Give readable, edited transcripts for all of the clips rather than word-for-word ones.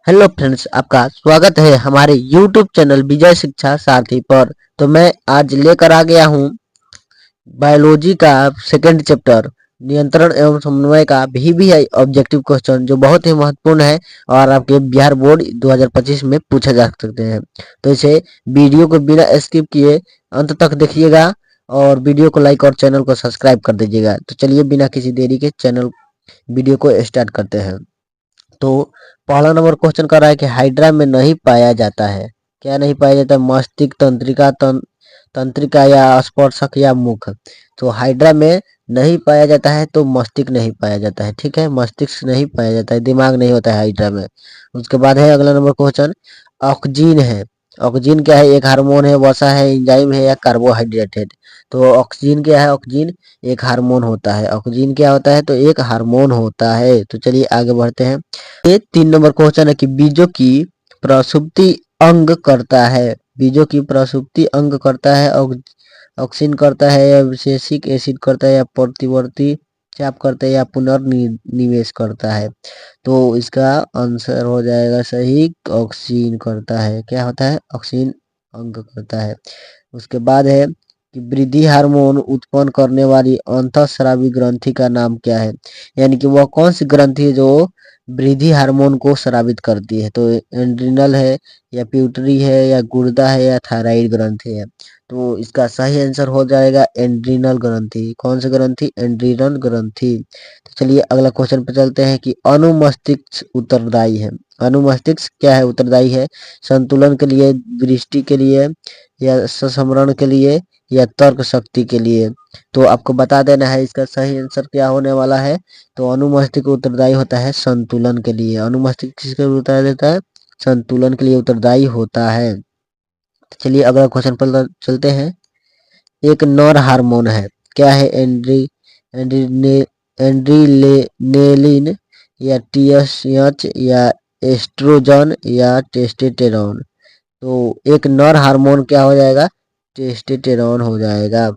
Hello friends, आपका स्वागत है हमारे यूट्यूब चैनल विजय शिक्षा सारथी पर। तो मैं आज लेकर आ गया हूँ बायोलॉजी का सेकंड चैप्टर नियंत्रण एवं समन्वय का VVI ऑब्जेक्टिव क्वेश्चन, जो बहुत ही महत्वपूर्ण है और आपके बिहार बोर्ड 2025 में पूछे जा सकते हैं। तो इसे वीडियो को बिना स्किप किए अंत तक देखिएगा और वीडियो को लाइक और चैनल को सब्सक्राइब कर दीजिएगा। तो चलिए बिना किसी देरी के वीडियो को स्टार्ट करते हैं। तो पहला नंबर क्वेश्चन कर रहा है कि हाइड्रा में नहीं पाया जाता है। क्या नहीं पाया जाता है? मस्तिष्क, तंत्रिका या स्पर्शक या मुख। तो हाइड्रा में नहीं पाया जाता है तो मस्तिष्क नहीं पाया जाता है। ठीक है, मस्तिष्क नहीं पाया जाता है, दिमाग नहीं होता है हाइड्रा में। उसके बाद है अगला नंबर क्वेश्चन, ऑक्सीजन है। ऑक्सीजन क्या है? एक हार्मोन है, वसा है, एंजाइम है या कार्बोहाइड्रेट है? तो ऑक्सीजन क्या है? ऑक्सीजन एक हार्मोन होता है। ऑक्सीजन क्या होता है? तो एक हार्मोन होता है। तो चलिए आगे बढ़ते हैं। ये 3 नंबर क्वेश्चन है कि बीजों की प्रसुप्ति अंग करता है। बीजों की प्रसुप्ति अंग करता है। ऑक्सिन करता है या विशेषिक एसिड करता है या प्रतिवर्ती चाप करता है या पुनर्निवेश करता है? तो इसका आंसर हो जाएगा सही, ऑक्सीन करता है। क्या होता है? ऑक्सीन अंग करता है। उसके बाद है कि वृद्धि हार्मोन उत्पन्न करने वाली अंतःस्रावी ग्रंथि का नाम क्या है? यानी कि वह कौन सी ग्रंथि है जो वृद्धि हार्मोन को स्रावित करती है? तो एंड्रिनल है या प्यूटरी है या गुर्दा है या थायराइड ग्रंथि है? तो इसका सही आंसर हो जाएगा एंड्रिनल ग्रंथि। कौन सी ग्रंथि? एंड्रिनल ग्रंथि। तो चलिए अगला क्वेश्चन पे चलते हैं कि अनुमस्तिष्क उत्तरदायी है। अनुमस्तिष्क क्या है? उत्तरदायी है संतुलन के लिए, दृष्टि के लिए या संस्मरण के लिए या तर्क शक्ति के लिए? तो आपको बता देना है इसका सही आंसर क्या होने वाला है। तो अनुमस्तिष्क उत्तरदायी होता है संतुलन के लिए। अनुमस्तिष्क किसके लिए उत्तरदायी देता है? संतुलन के लिए उत्तरदायी होता है। तो चलिए अगला क्वेश्चन पर चलते हैं। एक नर हार्मोन है, क्या है? एंड्रीने एंड्रीनेलिन या टीएसएच या एस्ट्रोजन या टेस्टोस्टेरोन? तो एक नर हार्मोन क्या हो जाएगा? टेस्टोस्टेरोन हो जाएगा।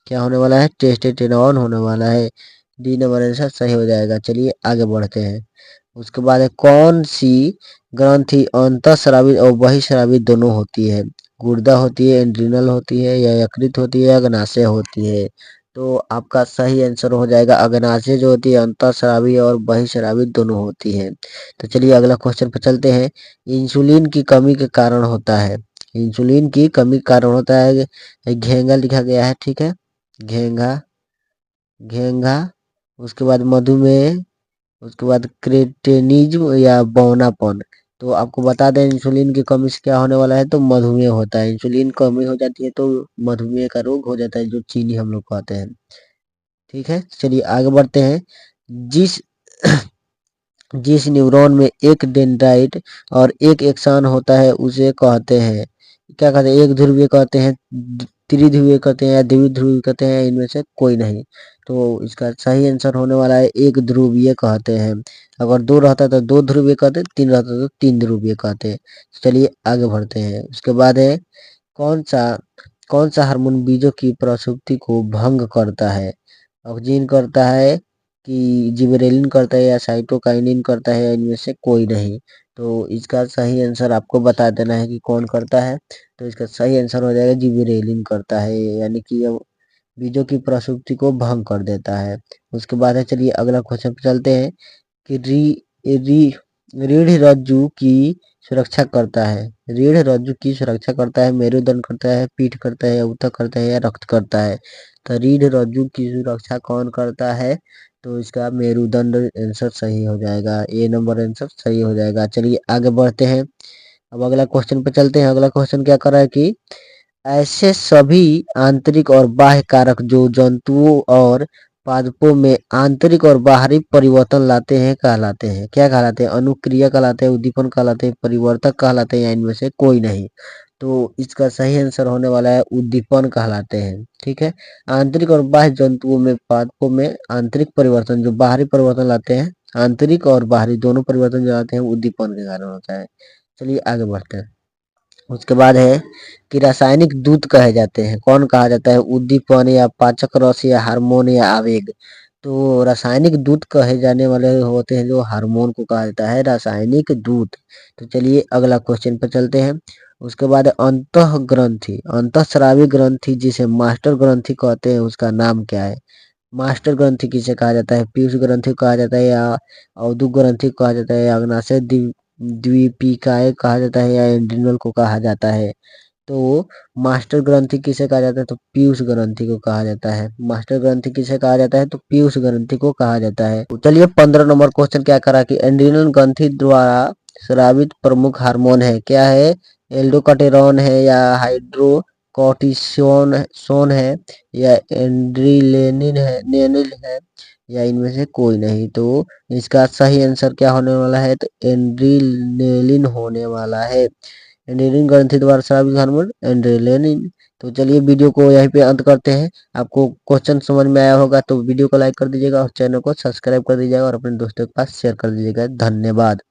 क्या होने वाला है? टेस्टोस्टेरोन होने वाला है। डी नंबर आंसर सही हो जाएगा। चलिए आगे बढ़ते हैं। उसके बाद है कौन सी ग्रंथि अंतःस्रावी और बहिःस्रावी दोनों होती है? गुर्दा होती है, एड्रिनल होती है या यकृत होती है या अग्नाशय होती है? तो आपका सही आंसर हो जाएगा अग्नाशय जो होती है अंतःस्रावी और बहिःस्रावी दोनों होती है। तो चलिए अगला क्वेश्चन पर चलते हैं। इंसुलिन की कमी के कारण होता है। इंसुलिन की कमी के कारण होता है, घेंगा लिखा गया है। ठीक है, घेंगा घेंगा। उसके बाद मधुमेह, उसके बाद क्रेटेनिज्म या बौनापन। तो आपको बता दें इंसुलिन की कमी से क्या होने वाला है, तो मधुमेह होता है। इंसुलिन कमी हो जाती है तो मधुमेह का रोग हो जाता है, जो चीनी हम लोग कहते हैं। ठीक है, चलिए आगे बढ़ते हैं। जिस जिस न्यूरॉन में एक डेंड्राइट और एक एक्सन होता है उसे कहते हैं, क्या कहते हैं? एक ध्रुवीय कहते हैं, त्रिध्रुवीय कहते हैं या द्विध्रुवीय कहते हैं, इनमें से कोई नहीं। तो इसका सही आंसर होने वाला है एक ध्रुवीय कहते हैं। अगर दो रहता तो दो ध्रुवीय कहते, तीन रहता तो तीन ध्रुवीय कहते। चलिए आगे बढ़ते हैं। उसके बाद है कौन सा कौन सा हार्मोन बीजों की प्रसुप्ति को भंग करता है? ऑक्सीजन करता है कि जिबरेलिन करता है या साइटोकाइनिन करता है या इनमें से कोई नहीं? तो इसका सही आंसर आपको बता देना है कि कौन करता है। तो इसका सही आंसर हो जाएगा जिबरेलिन करता है, यानी कि ये बीजों की प्रसुप्ति को भंग कर देता है। उसके बाद है, चलिए अगला क्वेश्चन पे चलते हैं कि री रीढ़ रज्जु की सुरक्षा करता है। रीढ़ रज्जु की सुरक्षा करता है, मेरुदंड करता है, पीठ करता है या ऊतक करता है या रक्त करता है? तो रीढ़ रज्जु की सुरक्षा कौन करता है? तो इसका मेरुदंड आंसर सही हो जाएगा। ए नंबर आंसर सही हो जाएगा। चलिए आगे बढ़ते हैं। अब अगला क्वेश्चन पे चलते हैं। अगला क्वेश्चन क्या कर रहा है कि ऐसे सभी आंतरिक और बाह्य कारक जो जंतुओं और पादपों में आंतरिक और बाहरी परिवर्तन लाते हैं कहलाते हैं, क्या कहलाते हैं? अनुक्रिया कहलाते हैं, उद्दीपन कहलाते हैं, परिवर्तक कहलाते हैं या इनमें से कोई नहीं? तो इसका सही आंसर होने वाला है उद्दीपन कहलाते हैं। ठीक है, आंतरिक और बाह्य जंतुओं में, पादपों में आंतरिक परिवर्तन जो बाहरी परिवर्तन लाते हैं, आंतरिक और बाहरी दोनों परिवर्तन जो आते हैं उद्दीपन के कारण होता है। चलिए आगे बढ़ते हैं। उसके बाद है कि रासायनिक दूत कहे जाते हैं, कौन कहा जाता है? उद्दीपन या पाचक रस या हार्मोन या आवेग? तो रासायनिक दूत कहे जाने वाले होते हैं जो हार्मोन को कहा जाता है रासायनिक दूत। तो चलिए अगला क्वेश्चन पर चलते हैं। उसके बाद अंतः ग्रंथि, अंतःस्रावी ग्रंथि जिसे मास्टर ग्रंथि कहते हैं उसका नाम क्या है? मास्टर ग्रंथि किसे कहा जाता है? पीयूष ग्रंथि को कहा जाता है या अवधु ग्रंथि को कहा जाता है या अग्नाशय द्वीपिकाएं कहा जाता है या एड्रिनल को कहा जाता है? तो मास्टर ग्रंथि किसे कहा जाता है? तो पीयूष ग्रंथि को कहा जाता है। मास्टर ग्रंथि किसे कहा जाता है? तो पीयूष ग्रंथि को कहा जाता है। तो चलिए 15 नंबर क्वेश्चन क्या करा कि एड्रिनल ग्रंथि द्वारा स्रावित प्रमुख हार्मोन है, क्या है? एल्डोकटेरॉन है या हाइड्रोकोर्टिसोन सोन है या एड्रिलेनिन है नेनिल है या इनमें से कोई नहीं। तो इसका सही आंसर क्या होने वाला है? तो एड्रिनेलिन होने वाला है। एंड्रेलिन ग्रंथि द्वारा स्रावित हार्मोन एंड्रेलिन। तो चलिए वीडियो को यहीं पे अंत करते हैं। आपको क्वेश्चन समझ में आया होगा तो वीडियो को लाइक कर दीजिएगा और चैनल को सब्सक्राइब कर दीजिएगा और अपने दोस्तों के पास शेयर कर दीजिएगा। धन्यवाद।